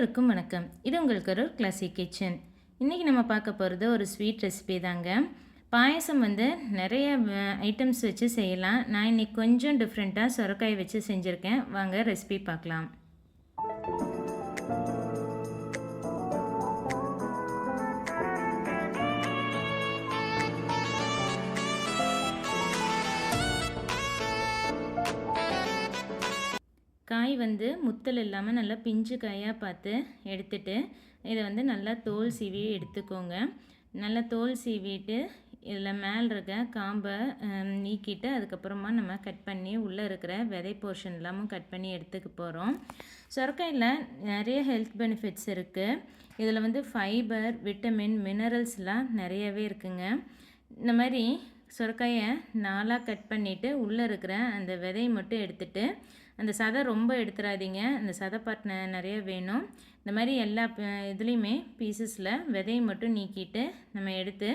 அனைவருக்கும் வணக்கம். இது உங்கள் கரூர் கிளாசிக் கிச்சன். இன்றைக்கி நம்ம பார்க்க போகிறது ஒரு ஸ்வீட் ரெசிபி தாங்க. பாயசம் வந்து நிறைய ஐட்டம்ஸ் வச்சு செய்யலாம். நான் இன்றைக்கி கொஞ்சம் டிஃப்ரெண்ட்டாக சொரக்காய் வச்சு செஞ்சுருக்கேன். வாங்க ரெசிபி பார்க்கலாம். காய் வந்து முத்தல் இல்லாமல் நல்லா பிஞ்சு காயாக பார்த்து எடுத்துட்டு இதை வந்து நல்லா தோல் சீவி எடுத்துக்கோங்க. நல்லா தோல் சீவிட்டு இதில் மேலே இருக்க காம்பை நீக்கிட்டு அதுக்கப்புறமா நம்ம கட் பண்ணி உள்ளே இருக்கிற விதை போர்ஷன் எல்லாமும் கட் பண்ணி எடுத்துக்க போகிறோம். சொரக்காயில் நிறைய ஹெல்த் பெனிஃபிட்ஸ் இருக்குது. இதில் வந்து ஃபைபர், விட்டமின், மினரல்ஸ்லாம் நிறையவே இருக்குங்க. இந்த மாதிரி சொரக்காயை 4ஆக கட் பண்ணிவிட்டு உள்ளே இருக்கிற அந்த விதையை மட்டும் எடுத்துகிட்டு, அந்த சதை ரொம்ப எடுத்துடாதீங்க, அந்த சதை பார்ட் நிறைய வேணும். இந்த மாதிரி எல்லா இதுலேயுமே பீசஸில் விதையை மட்டும் நீக்கிட்டு நம்ம எடுத்து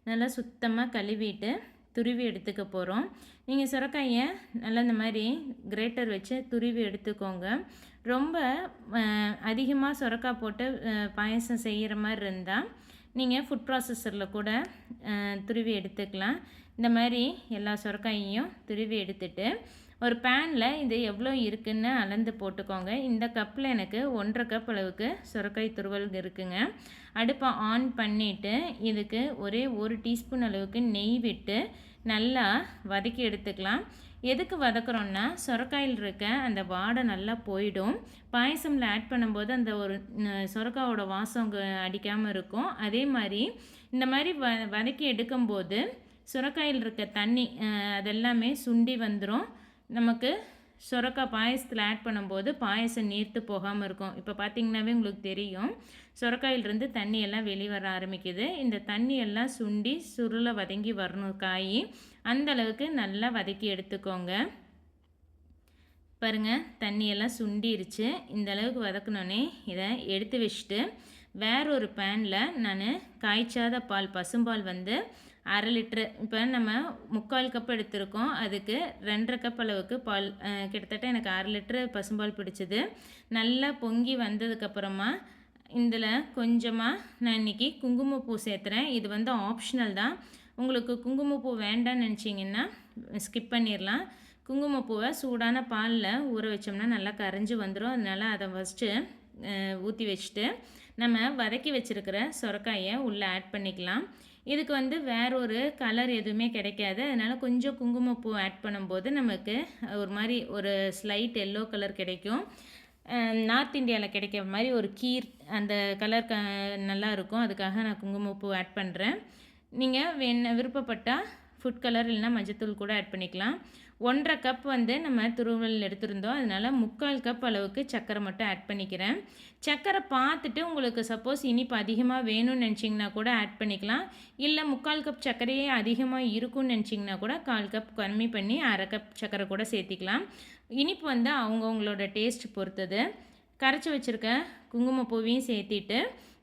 நல்லா சுத்தமாக கழுவிட்டு துருவி எடுத்துக்க போகிறோம். நீங்கள் சுரக்காயை நல்லா இந்த மாதிரி கிரேட்டர் வச்சு துருவி எடுத்துக்கோங்க. ரொம்ப அதிகமாக சுரக்காய் போட்டு பாயசம் செய்கிற மாதிரி இருந்தால் நீங்கள் ஃபுட் ப்ராசஸரில் கூட துருவி எடுத்துக்கலாம். இந்த மாதிரி எல்லா சுரக்காயையும் துருவி எடுத்துட்டு ஒரு பேனில் இது எவ்வளோ இருக்குதுன்னு அளந்து போட்டுக்கோங்க. இந்த கப்பில் எனக்கு 1.5 கப் அளவுக்கு சுரக்காய் துருவல் இருக்குங்க. அடுப்பை ஆன் பண்ணிவிட்டு இதுக்கு ஒரே 1 டீஸ்பூன் அளவுக்கு நெய் விட்டு நல்லா வதக்கி எடுத்துக்கலாம். எதுக்கு வதக்குறோன்னா சுரக்காயில் இருக்க அந்த வாடை நல்லா போயிடும். பாயசமில் ஆட் பண்ணும்போது அந்த ஒரு சுரக்காயோட வாசம் அடிக்காமல் இருக்கும். அதே மாதிரி இந்த மாதிரி வதக்கி எடுக்கும்போது சுரக்காயில் இருக்க தண்ணி அதெல்லாமே சுண்டி வந்துடும். நமக்கு சுரக்காய் பாயசத்தில் ஆட் பண்ணும்போது பாயசம் நீர்த்து போகாமல் இருக்கும். இப்போ பார்த்திங்கனாவே உங்களுக்கு தெரியும், சுரக்காயிலிருந்து தண்ணி எல்லாம் வெளியே வர ஆரம்பிக்குது. இந்த தண்ணி எல்லாம் சுண்டி சுருளை வதங்கி வரணும் காய். அந்தளவுக்கு நல்லா வதக்கி எடுத்துக்கோங்க. பாருங்கள், தண்ணியெல்லாம் சுண்டிருச்சு. இந்த அளவுக்கு வதக்கணுன்னே இதை எடுத்து வச்சுட்டு வேறொரு பேனில் நான் காய்ச்சாத பால், பசும்பால் வந்து 1/2 லிட்ரு, இப்போ நம்ம 3/4 கப் எடுத்திருக்கோம், அதுக்கு 2.5 கப் அளவுக்கு பால், கிட்டத்தட்ட எனக்கு 1/2 லிட்ரு பசும்பால் பிடிச்சது. நல்லா பொங்கி வந்ததுக்கப்புறமா இதில் கொஞ்சமாக நான் இன்றைக்கி குங்குமப்பூ சேர்த்துறேன். இது வந்து ஆப்ஷனல் தான். உங்களுக்கு குங்குமப்பூ வேண்டான்னு நினச்சிங்கன்னா ஸ்கிப் பண்ணிடலாம். குங்குமப்பூவை சூடான பாலில் ஊற வச்சோம்னா நல்லா கரைஞ்சி வந்துடும். அதனால் அதை ஃபஸ்ட்டு ஊற்றி வச்சுட்டு நம்ம வதக்கி வச்சுருக்கிற சொரக்காயை உள்ளே ஆட் பண்ணிக்கலாம். இதுக்கு வந்து வேறொரு கலர் எதுவுமே கிடைக்காது. அதனால் கொஞ்சம் குங்குமப்பூ ஆட் பண்ணும்போது நமக்கு ஒரு மாதிரி ஒரு ஸ்லைட் எல்லோ கலர் கிடைக்கும். நார்த் இந்தியாவில் கிடைக்கிற மாதிரி ஒரு கீர் அந்த கலர் நல்லா இருக்கும். அதுக்காக நான் குங்குமப்பூ ஆட் பண்ணுறேன். நீங்கள் விருப்பப்பட்டால் ஃபுட் கலர் இல்லைனா மஞ்சத்தூள் கூட ஆட் பண்ணிக்கலாம். 1.5 கப் வந்து நம்ம துருவல் எடுத்திருந்தோம். அதனால் 3/4 கப் அளவுக்கு சர்க்கரை மட்டும் ஆட் பண்ணிக்கிறேன். சர்க்கரை பார்த்துட்டு உங்களுக்கு சப்போஸ் இனிப்பு அதிகமாக வேணும்னு நினச்சிங்கன்னா கூட ஆட் பண்ணிக்கலாம். இல்லை 3/4 கப் சர்க்கரையே அதிகமாக இருக்கும்னு நினச்சிங்கன்னா கூட 1/4 கப் கம்மி பண்ணி 1/2 கப் சர்க்கரை கூட சேர்த்திக்கலாம். இனிப்பு வந்து அவங்கவுங்களோட டேஸ்ட் பொறுத்தது. கரைச்சி வச்சுருக்க குங்குமப்பூவையும் சேர்த்திட்டு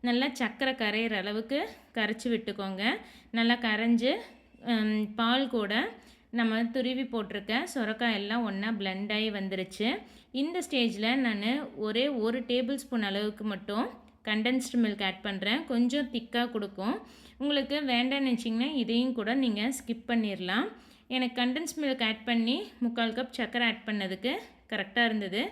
நல்லா சர்க்கரை கரையிற அளவுக்கு கரைச்சி விட்டுக்கோங்க. நல்லா கரைஞ்சி பால் கூட நம்ம துருவி போட்டிருக்க சொரக்காய் எல்லாம் ஒன்றா பிளெண்ட் ஆகி வந்துருச்சு. இந்த ஸ்டேஜில் நான் ஒரே 1 டேபிள் ஸ்பூன் அளவுக்கு மட்டும் கண்டென்ஸ்டு மில்க் ஆட் பண்ணுறேன். கொஞ்சம் திக்காக கொடுக்கும். உங்களுக்கு வேண்டாம்னு நினச்சிங்கன்னா இதையும் கூட நீங்கள் ஸ்கிப் பண்ணிடலாம். எனக்கு கண்டென்ஸ் மில்க் ஆட் பண்ணி 3/4 கப் சர்க்கரை ஆட் பண்ணதுக்கு கரெக்டாக இருந்தது.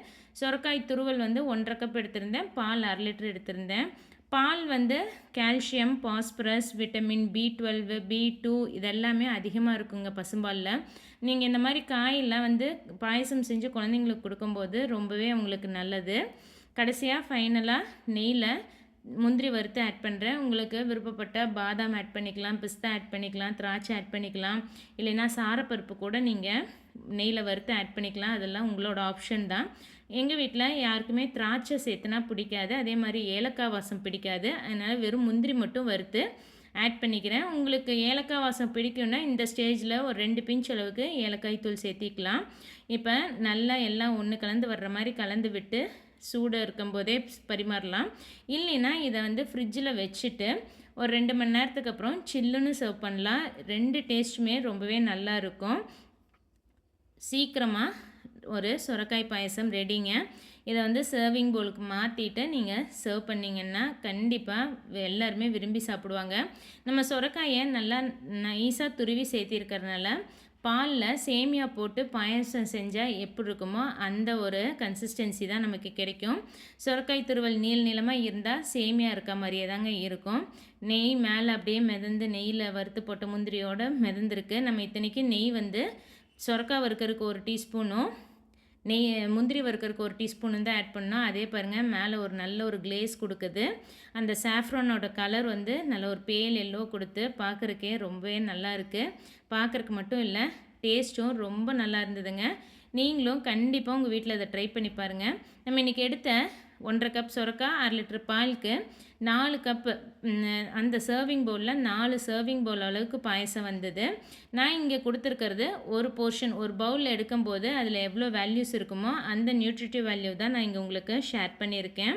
சொரக்காய் துருவல் வந்து 1.5 கப் எடுத்திருந்தேன். பால் 1/2 லிட்டர் எடுத்திருந்தேன். பால் வந்து calcium, phosphorus, vitamin B12, B2 இதெல்லாமே அதிகமாக இருக்குங்க பசும்பாலில். நீங்கள் இந்த மாதிரி காயெல்லாம் வந்து பாயசம் செஞ்சு குழந்தைங்களுக்கு கொடுக்கும்போது ரொம்பவே உங்களுக்கு நல்லது. கடைசியாக ஃபைனலாக நெய்யில் முந்திரி வறுத்து ஆட் பண்ணுறேன். உங்களுக்கு விருப்பப்பட்ட பாதாம் ஆட் பண்ணிக்கலாம், பிஸ்தா ஆட் பண்ணிக்கலாம், திராட்சை ஆட் பண்ணிக்கலாம், இல்லைன்னா சாரப்பருப்பு கூட நீங்கள் நெய்யில் வறுத்து ஆட் பண்ணிக்கலாம். அதெல்லாம் உங்களோட ஆப்ஷன் தான். எங்கள் வீட்டில் யாருக்குமே திராட்சை சேர்த்துனா பிடிக்காது, அதே மாதிரி ஏலக்காய் வாசம் பிடிக்காது. அதனால் வெறும் முந்திரி மட்டும் வறுத்து ஆட் பண்ணிக்கிறேன். உங்களுக்கு ஏலக்காய் வாசம் பிடிக்கும்னா இந்த ஸ்டேஜில் ஒரு 2 பிஞ்ச் அளவுக்கு ஏலக்காய் தூள் சேர்த்திக்கலாம். இப்போ நல்லா எல்லாம் ஒன்று கலந்து வர்ற மாதிரி கலந்து விட்டு சூடு இருக்கும்போதே பரிமாறலாம். இல்லைன்னா இதை வந்து ஃப்ரிட்ஜில் வச்சுட்டு ஒரு 2 மணி நேரத்துக்கு அப்புறம் சில்லுன்னு சர்வ் பண்ணலாம். 2 டேஸ்ட்டுமே ரொம்பவே நல்லா இருக்கும். சீக்கிரமாக ஒரு சுரக்காய் பாயசம் ரெடிங்க. இதை வந்து சர்விங் பவுலுக்கு மாற்றிட்டு நீங்கள் சர்வ் பண்ணிங்கன்னா கண்டிப்பாக எல்லாருமே விரும்பி சாப்பிடுவாங்க. நம்ம சுரைக்காயை நல்லா நைஸாக துருவி சேர்த்திருக்கிறதுனால பாலில் சேமியா போட்டு பாயசம் செஞ்சால் எப்படி இருக்குமோ அந்த ஒரு கன்சிஸ்டன்சி தான் நமக்கு கிடைக்கும். சுரைக்காய் துருவல் நீளமாக இருந்தால் சேமியா இருக்க மாதிரியே தாங்க இருக்கும். நெய் மேலே அப்படியே மிதந்து நெய்யில் வறுத்து போட்ட முந்திரியோடு மிதந்துருக்கு. நம்ம இத்தனைக்கு நெய் வந்து சுரைக்காய் வறுக்கிறதுக்கு 1 டீஸ்பூனும் நெய் முந்திரி வறுக்கிறதுக்கு 1 டீஸ்பூன் தான் ஆட் பண்ணோம். அதே பாருங்கள் மேலே ஒரு நல்ல ஒரு கிளேஸ் கொடுக்குது. அந்த சாஃப்ரானோட கலர் வந்து நல்ல ஒரு பேல் எல்லோ கொடுத்து பார்க்குறக்கே ரொம்பவே நல்லா இருக்குது. பார்க்குறக்கு மட்டும் இல்லை, டேஸ்ட்டும் ரொம்ப நல்லா இருந்ததுங்க. நீங்களும் கண்டிப்பாக உங்கள் வீட்டில் இதை ட்ரை பண்ணி பாருங்கள். நம்ம இன்றைக்கி எடுத்த 1.5 கப் சுரைக்காய் 1/2 லிட்டர் பாலுக்கு 4 கப்பு அந்த சர்விங் பவுலில் 4 சர்விங் பவுல் அளவுக்கு பாயசம் வந்தது. நான் இங்கே கொடுத்துருக்கிறது ஒரு போர்ஷன், ஒரு பவுலில் எடுக்கும்போது அதில் எவ்வளோ வேல்யூஸ் இருக்குமோ அந்த நியூட்ரிட்டிவ் வேல்யூ தான் நான் இங்கே உங்களுக்கு ஷேர் பண்ணியிருக்கேன்.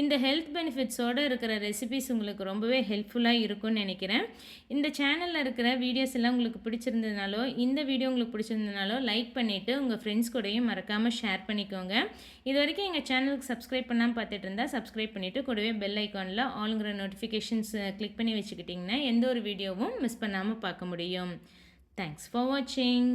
இந்த ஹெல்த் பெனிஃபிட்ஸோடு இருக்கிற ரெசிபிஸ் உங்களுக்கு ரொம்பவே ஹெல்ப்ஃபுல்லாக இருக்கும்னு நினைக்கிறேன். இந்த சேனலில் இருக்கிற வீடியோஸ் எல்லாம் உங்களுக்கு பிடிச்சிருந்ததுனாலோ இந்த வீடியோ உங்களுக்கு பிடிச்சிருந்ததுனாலோ லைக் பண்ணிவிட்டு உங்கள் ஃப்ரெண்ட்ஸ் கூடயும் மறக்காமல் ஷேர் பண்ணிக்கோங்க. இது வரைக்கும் எங்கள் சேனலுக்கு சப்ஸ்கிரைப் பண்ணாமல் பார்த்துட்டு இருந்தால் சப்ஸ்கிரைப் பண்ணிவிட்டு கூடவே பெல் ஐக்கானில் ஆல்ங்கிற நோட்டிஃபிகேஷன்ஸ் கிளிக் பண்ணி வச்சுக்கிட்டிங்கன்னா எந்த ஒரு வீடியோவும் மிஸ் பண்ணாமல் பார்க்க முடியும். தேங்க்ஸ் ஃபார் வாட்சிங்.